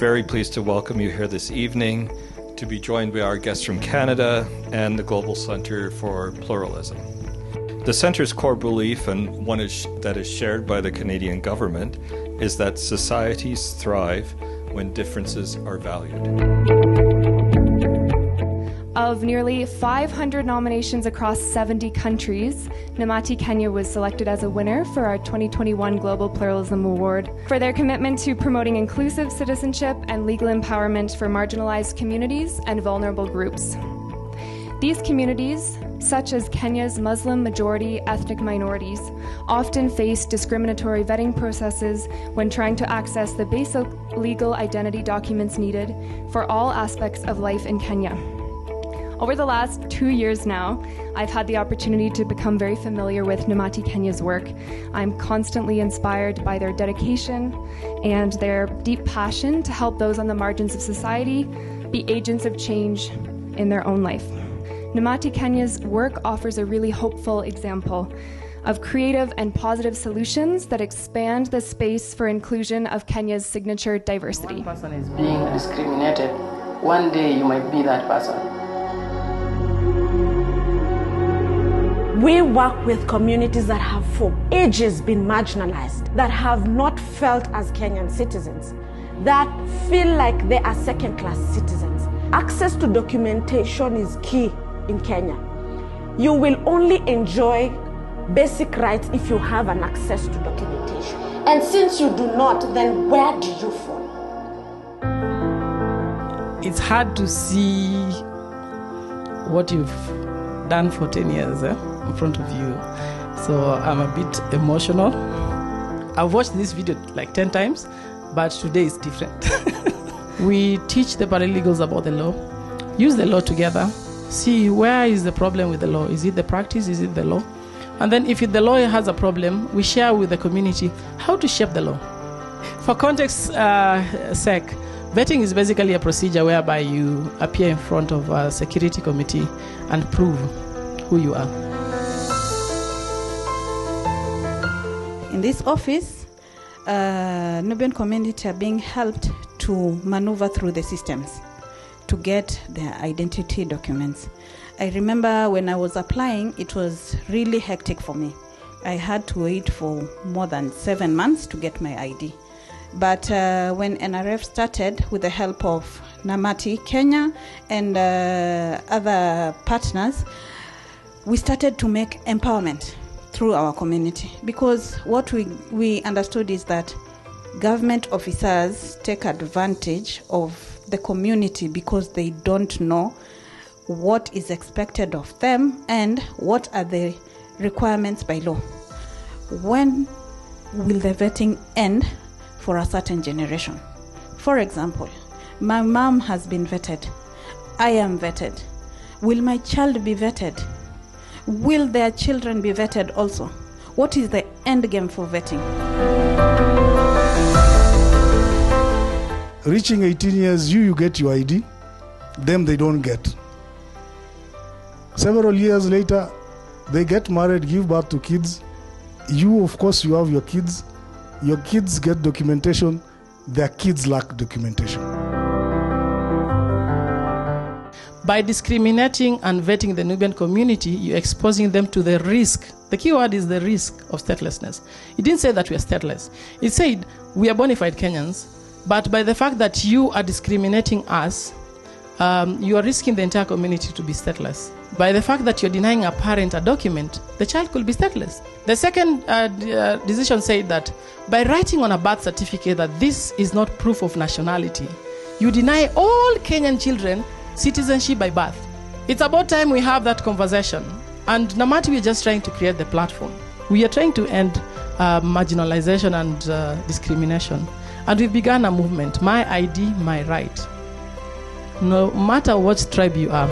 very pleased to welcome you here this evening to be joined by our guests from Canada and the Global Centre for Pluralism. The Centre's core belief, and one that is shared by the Canadian government, is that societies thrive when differences are valued. Of nearly 500 nominations across 70 countries, Namati Kenya was selected as a winner for our 2021 Global Pluralism Award for their commitment to promoting inclusive citizenship and legal empowerment for marginalized communities and vulnerable groups. These communities, such as Kenya's Muslim majority ethnic minorities, often face discriminatory vetting processes when trying to access the basic legal identity documents needed for all aspects of life in Kenya. Over the last 2 years now, I've had the opportunity to become very familiar with Namati Kenya's work. I'm constantly inspired by their dedication and their deep passion to help those on the margins of society be agents of change in their own life. Namati Kenya's work offers a really hopeful example of creative and positive solutions that expand the space for inclusion of Kenya's signature diversity. One person is being discriminated. One day you might be that person. We work with communities that have for ages been marginalized, that have not felt as Kenyan citizens, that feel like they are second-class citizens. Access to documentation is key in Kenya. You will only enjoy basic rights if you have an access to documentation. And since you do not, then where do you fall? It's hard to see what you've done for 10 years in front of you. So I'm a bit emotional. I've watched this video like 10 times, but today is different. We teach the paralegals about the law, use the law together, see where is the problem with the law. Is it the practice? Is it the law? And then if the law has a problem, we share with the community how to shape the law. For context sake, vetting is basically a procedure whereby you appear in front of a security committee and prove who you are. In this office, Nubian community are being helped to maneuver through the systems to get their identity documents. I remember when I was applying, it was really hectic for me. I had to wait for more than 7 months to get my ID. But when NRF started with the help of Namati Kenya and other partners, we started to make empowerment through our community, because what we understood is that government officers take advantage of the community because they don't know what is expected of them and what are the requirements by law. When will the vetting end for a certain generation? For example, my mom has been vetted. I am vetted. Will my child be vetted? Will their children be vetted also? What is the end game for vetting? Reaching 18 years, you get your ID, them they don't get. Several years later, they get married, give birth to kids. You, of course, you have your kids. Your kids get documentation, their kids lack documentation. By discriminating and vetting the Nubian community, you're exposing them to the risk. The key word is the risk of statelessness. It didn't say that we are stateless. It said we are bona fide Kenyans, but by the fact that you are discriminating us, you are risking the entire community to be stateless. By the fact that you're denying a parent a document, the child could be stateless. The second decision said that by writing on a birth certificate that this is not proof of nationality, you deny all Kenyan children citizenship by birth. It's about time we have that conversation. And Namati, we're just trying to create the platform. We are trying to end marginalization and discrimination. And we've begun a movement, My ID, My Right. No matter what tribe you are.